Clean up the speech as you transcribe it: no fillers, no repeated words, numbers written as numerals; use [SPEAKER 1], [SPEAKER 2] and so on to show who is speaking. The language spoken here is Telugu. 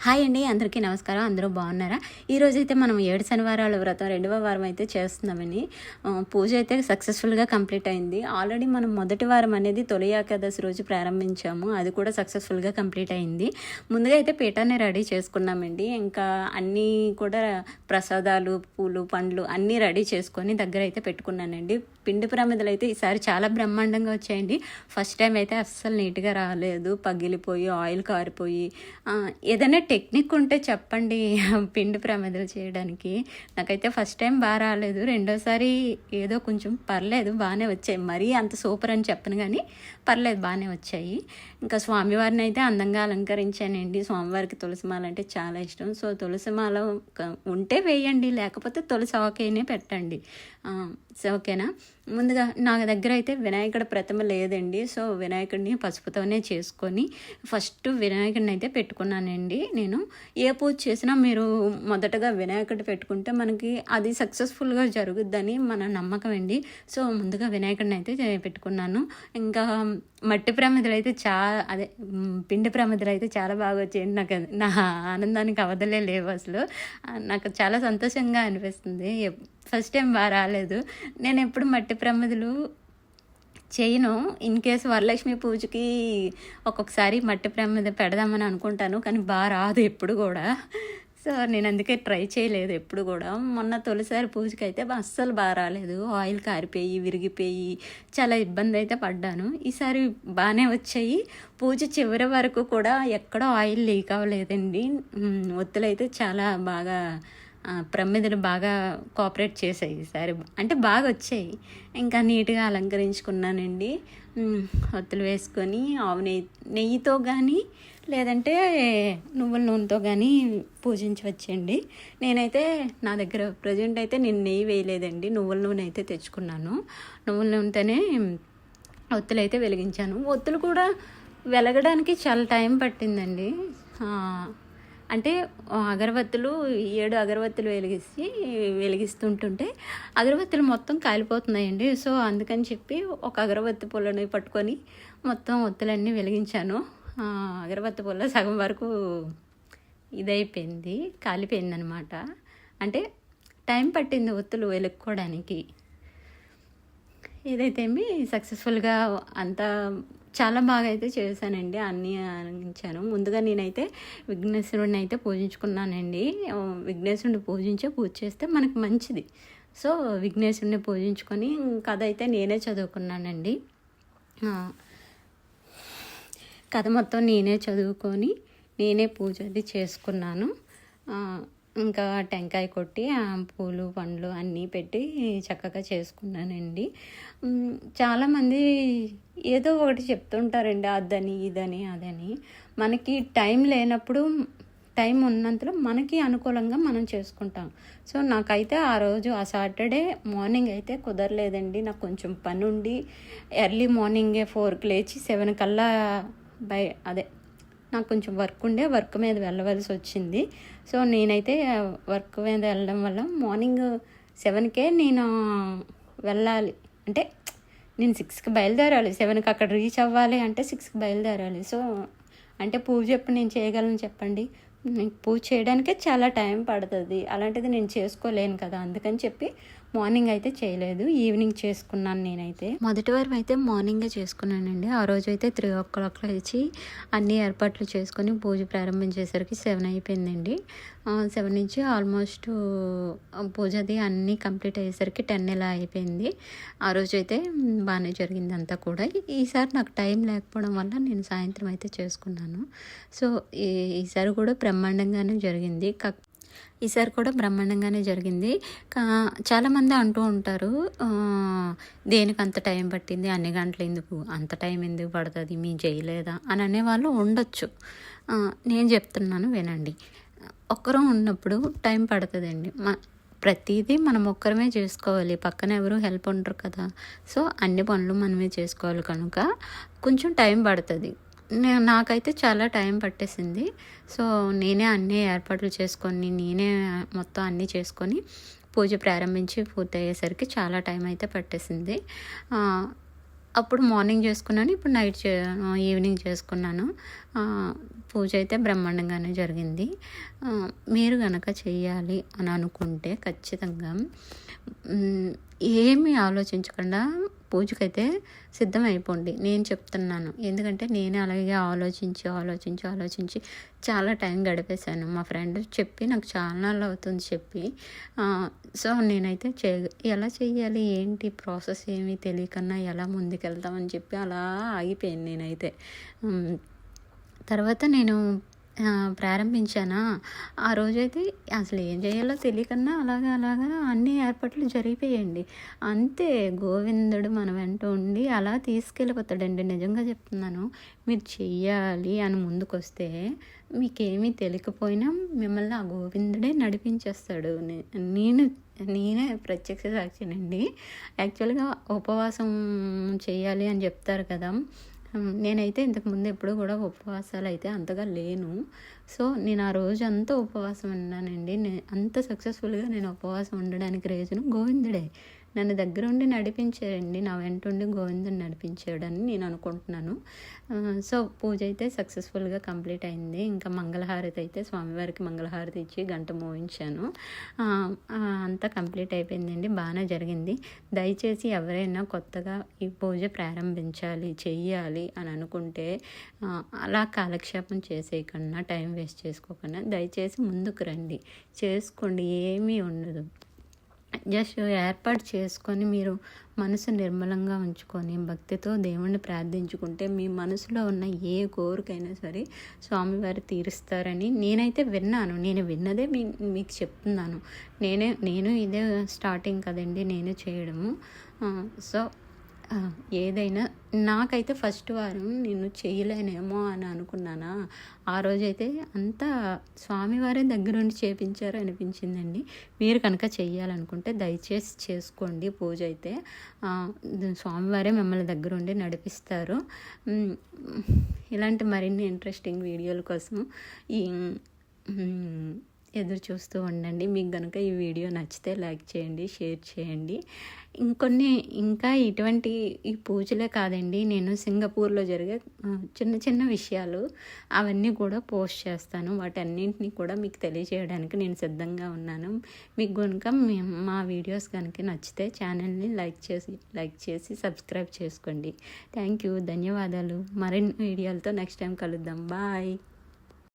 [SPEAKER 1] హాయ్ అండి, అందరికీ నమస్కారం. అందరూ బాగున్నారా? ఈరోజైతే మనం 7 శనివారాల వ్రతం 2వ వారం అయితే చేస్తున్నామని. పూజ అయితే సక్సెస్ఫుల్గా కంప్లీట్ అయింది. ఆల్రెడీ మనం మొదటి వారం అనేది తొలి ఏకాదశి రోజు ప్రారంభించాము. అది కూడా సక్సెస్ఫుల్గా కంప్లీట్ అయింది. ముందుగా అయితే పీఠాన్ని రెడీ చేసుకున్నామండి. ఇంకా అన్నీ కూడా ప్రసాదాలు, పూలు, పండ్లు అన్నీ రెడీ చేసుకొని దగ్గర అయితే పెట్టుకున్నానండి. పిండి ప్రమిదలు అయితే ఈసారి చాలా బ్రహ్మాండంగా వచ్చాయండి. ఫస్ట్ టైం అయితే అస్సలు నీట్గా రాలేదు, పగిలిపోయి ఆయిల్ కారిపోయి. ఏదైనా టెక్నిక్ ఉంటే చెప్పండి పిండి ప్రమిదలు చేయడానికి. నాకైతే ఫస్ట్ టైం బాగా రాలేదు, రెండోసారి ఏదో కొంచెం పర్లేదు బాగానే వచ్చాయి. మరీ అంత సూపర్ అని చెప్పను కానీ పర్లేదు బాగానే వచ్చాయి. ఇంకా స్వామివారిని అయితే అందంగా అలంకరించానండి. స్వామివారికి తులసిమాల అంటే చాలా ఇష్టం. సో తులసిమాల ఉంటే వేయండి, లేకపోతే తులసి ఆకేనే పెట్టండి. సో ఓకేనా. ముందుగా నా దగ్గర అయితే వినాయకుడి ప్రతిమ లేదండి. సో వినాయకుడిని పసుపుతోనే చేసుకొని ఫస్ట్ వినాయకుడిని అయితే పెట్టుకున్నానండి. నేను ఏ పూజ చేసినా మీరు మొదటగా వినాయకుడి పెట్టుకుంటే మనకి అది సక్సెస్ఫుల్గా జరుగుద్దని మన నమ్మకం అండి. సో ముందుగా వినాయకుడిని అయితే పెట్టుకున్నాను. ఇంకా మట్టి ప్రమిదలు అయితే పిండి ప్రమిదలు అయితే చాలా బాగా వచ్చాయండి. నాకు నా ఆనందానికి అవధలే లేవు అసలు. నాకు చాలా సంతోషంగా అనిపిస్తుంది. ఫస్ట్ టైం బాగా రాలేదు. నేను ఎప్పుడు మట్టి ప్రమిదలు చేయను. ఇన్ కేసు వరలక్ష్మి పూజకి ఒక్కొక్కసారి మట్టి ప్రమిద పెడదామని అనుకుంటాను, కానీ బాగా రాదు ఎప్పుడు కూడా. సో నేను అందుకే ట్రై చేయలేదు ఎప్పుడు కూడా. మొన్న తొలిసారి పూజకి అయితే అస్సలు బాగా రాలేదు, ఆయిల్ కారిపోయి విరిగిపోయి చాలా ఇబ్బంది అయితే పడ్డాను. ఈసారి బాగానే వచ్చాయి. పూజ చివరి వరకు కూడా ఎక్కడో ఆయిల్ లీక్ అవ్వలేదండి. ఒత్తులు అయితే చాలా బాగా ప్రమిదలు బాగా కోఆపరేట్ చేసాయి ఈసారి, అంటే బాగా వచ్చాయి. ఇంకా నీట్గా అలంకరించుకున్నానండి. ఒత్తులు వేసుకొని ఆవు నెయ్యితో కానీ లేదంటే నువ్వుల నూనెతో కానీ పూజించవచ్చండి. నేనైతే నా దగ్గర ప్రజెంట్ అయితే నేను నెయ్యి వేయలేదండి, నువ్వుల నూనె అయితే తెచ్చుకున్నాను. నువ్వుల నూనెతోనే ఒత్తులు అయితే వెలిగించాను. ఒత్తులు కూడా వెలగడానికి చాలా టైం పట్టిందండి. అంటే అగరబత్తులు 7 అగరబత్తులు వెలిగిస్తుంటుంటే అగరబత్తులు మొత్తం కాలిపోతున్నాయండి. సో అందుకని చెప్పి ఒక అగరబత్తి పుల్లని పట్టుకొని మొత్తం ఒత్తులన్నీ వెలిగించాను. అగరబత్తి పుల్ల సగం వరకు ఇదైపోయింది, కాలిపోయింది అనమాట. అంటే టైం పట్టింది ఒత్తులు వెలుక్కోవడానికి. ఏదైతే సక్సెస్ఫుల్గా అంతా చాలా బాగా అయితే చేశానండి, అన్నీ ఆనందించాను. ముందుగా నేనైతే విఘ్నేశ్వరుడిని అయితే పూజించుకున్నానండి. విఘ్నేశ్వరుడిని పూజ చేస్తే మనకు మంచిది. సో విఘ్నేశ్వరుడిని పూజించుకొని కథ అయితే నేనే చదువుకున్నానండి. కథ మొత్తం నేనే చదువుకొని నేనే పూజ అది చేసుకున్నాను. ఇంకా టెంకాయ కొట్టి పూలు పండ్లు అన్నీ పెట్టి చక్కగా చేసుకున్నానండి. చాలామంది ఏదో ఒకటి చెప్తుంటారండి, అదని ఇదని అదని. మనకి టైం లేనప్పుడు టైం ఉన్నంతలో మనకి అనుకూలంగా మనం చేసుకుంటాం. సో నాకైతే ఆ సాటర్డే మార్నింగ్ అయితే కుదరలేదండి. నాకు కొంచెం పని ఉండి ఎర్లీ మార్నింగే 4కి లేచి 7 కల్లా నాకు కొంచెం వర్క్ మీద వెళ్ళవలసి వచ్చింది. సో నేనైతే వర్క్ మీద వెళ్ళడం వల్ల మార్నింగ్ 7కే నేను వెళ్ళాలి. అంటే నేను 6కి బయలుదేరాలి, 7కి అక్కడ రీచ్ అవ్వాలి అంటే 6కి బయలుదేరాలి. సో అంటే పూజ ఎప్పుడు నేను చేయగలను చెప్పండి? పూజ చేయడానికే చాలా టైం పడుతుంది. అలాంటిది నేను చేసుకోలేను కదా, అందుకని చెప్పి మార్నింగ్ అయితే చేయలేదు, ఈవినింగ్ చేసుకున్నాను. నేనైతే మొదటి వారం అయితే మార్నింగే చేసుకున్నానండి. ఆ రోజు అయితే 3 లేచి అన్ని ఏర్పాట్లు చేసుకొని పూజ ప్రారంభించేసరికి 7 అయిపోయిందండి. 7 నుంచి ఆల్మోస్ట్ పూజది అన్నీ కంప్లీట్ అయ్యేసరికి 10 ఇలా అయిపోయింది. ఆ రోజు అయితే బాగానే జరిగింది అంతా కూడా. ఈసారి నాకు టైం లేకపోవడం వల్ల నేను సాయంత్రం అయితే చేసుకున్నాను. సో ఈసారి కూడా బ్రహ్మాండంగానే జరిగింది. చాలామంది అంటూ ఉంటారు, దేనికి అంత టైం పట్టింది, అన్ని గంటలు ఎందుకు, అంత టైం ఎందుకు పడుతుంది, మేము చేయలేదా అని అనేవాళ్ళు ఉండొచ్చు. నేను చెప్తున్నాను వినండి. ఒక్కరం ఉన్నప్పుడు టైం పడుతుందండి. ప్రతిదీ మనం ఒక్కరమే చేసుకోవాలి, పక్కన ఎవరు హెల్ప్ ఉండరు కదా. సో అన్ని పనులు మనమే చేసుకోవాలి కనుక కొంచెం టైం పడుతుంది. నాకైతే చాలా టైం పట్టేసింది. సో నేనే అన్నీ ఏర్పాట్లు చేసుకొని నేనే మొత్తం అన్నీ చేసుకొని పూజ ప్రారంభించి పూర్తి అయ్యేసరికి చాలా టైం అయితే పట్టేసింది. అప్పుడు మార్నింగ్ చేసుకున్నాను, ఇప్పుడు ఈవినింగ్ చేసుకున్నాను. పూజ అయితే బ్రహ్మాండంగానే జరిగింది. మీరు గనక చెయ్యాలి అని అనుకుంటే ఖచ్చితంగా ఏమీ ఆలోచించకుండా పూజకైతే సిద్ధమైపోండి. నేను చెప్తున్నాను. ఎందుకంటే నేనే అలాగే ఆలోచించి చాలా టైం గడిపేశాను. మా ఫ్రెండ్ చెప్పి నాకు చాలా నాళ్ళు అవుతుంది చెప్పి. సో నేనైతే ఎలా చెయ్యాలి, ఏంటి ప్రాసెస్ ఏమీ తెలియకన్నా ఎలా ముందుకెళ్తామని చెప్పి అలా ఆగిపోయాను నేనైతే. తర్వాత నేను ప్రారంభించానా, ఆ రోజైతే అసలు ఏం చేయాలో తెలియకన్నా అలాగా అన్ని ఏర్పాట్లు జరిగిపోయాయండి. అంతే, గోవిందుడు మన వెంట ఉండి అలా తీసుకెళ్ళిపోతాడండి. నిజంగా చెప్తున్నాను. మీరు చెయ్యాలి అని ముందుకొస్తే మీకేమీ తెలియకపోయినా మిమ్మల్ని ఆ గోవిందుడే నడిపించేస్తాడు. నేనే ప్రత్యక్ష సాక్షినండి. యాక్చువల్గా ఉపవాసం చేయాలి అని చెప్తారు కదా, నేనైతే ఇంతకుముందు ఎప్పుడు కూడా ఉపవాసాలు అయితే అంతగా లేను. సో నేను ఆ రోజు అంతా ఉపవాసం ఉన్నానండి. అంత సక్సెస్ఫుల్గా నేను ఉపవాసం ఉండడానికి రీజను గోవిందుడే. నన్ను దగ్గర ఉండి నడిపించాడండి, నా వెంట ఉండి గోవిందుని నడిపించాడని నేను అనుకుంటున్నాను. సో పూజ అయితే సక్సెస్ఫుల్గా కంప్లీట్ అయింది. ఇంకా మంగళహారతి అయితే స్వామివారికి మంగళహారతి ఇచ్చి గంట మోయించాను. అంతా కంప్లీట్ అయిపోయిందండి, బాగానే జరిగింది. దయచేసి ఎవరైనా కొత్తగా ఈ పూజ ప్రారంభించాలి, చెయ్యాలి అని అనుకుంటే అలా కాలక్షేపం చేసేయకుండా, టైం వేస్ట్ చేసుకోకుండా దయచేసి ముందుకు రండి, చేసుకోండి. ఏమీ ఉండదు. జస్ట్ ఏర్పాటు చేసుకొని మీరు మనసు నిర్మలంగా ఉంచుకొని భక్తితో దేవుణ్ణి ప్రార్థించుకుంటే మీ మనసులో ఉన్న ఏ కోరికైనా సరే స్వామివారు తీరుస్తారని నేనైతే విన్నాను. నేను విన్నదే మీకు చెప్తున్నాను. నేను ఇదే స్టార్టింగ్ కదండి నేను చేయడము. సో ఏదైనా నాకైతే ఫస్ట్ వారం నేను చేయలేనేమో అని అనుకున్నానా, ఆ రోజైతే అంతా స్వామివారే దగ్గరుండి చేపించారు అనిపించిందండి. మీరు కనుక చెయ్యాలనుకుంటే దయచేసి చేసుకోండి. పూజ అయితే స్వామివారే మిమ్మల్ని దగ్గరుండి నడిపిస్తారు. ఇలాంటి మరిన్ని ఇంట్రెస్టింగ్ వీడియోల కోసం ఎదురు చూస్తూ ఉండండి. మీకు కనుక ఈ వీడియో నచ్చితే లైక్ చేయండి, షేర్ చేయండి. ఇంకా ఇటువంటి ఈ పూజలే కాదండి, నేను సింగపూర్లో జరిగే చిన్న విషయాలు అవన్నీ కూడా పోస్ట్ చేస్తాను. వాటన్నింటినీ కూడా మీకు తెలియజేయడానికి నేను సిద్ధంగా ఉన్నాను. మీకు కనుక మా వీడియోస్ కనుక నచ్చితే ఛానల్ని లైక్ చేసి సబ్స్క్రైబ్ చేసుకోండి. థ్యాంక్ యూ, ధన్యవాదాలు. మరిన్ని వీడియోలతో నెక్స్ట్ టైం కలుద్దాం. బాయ్.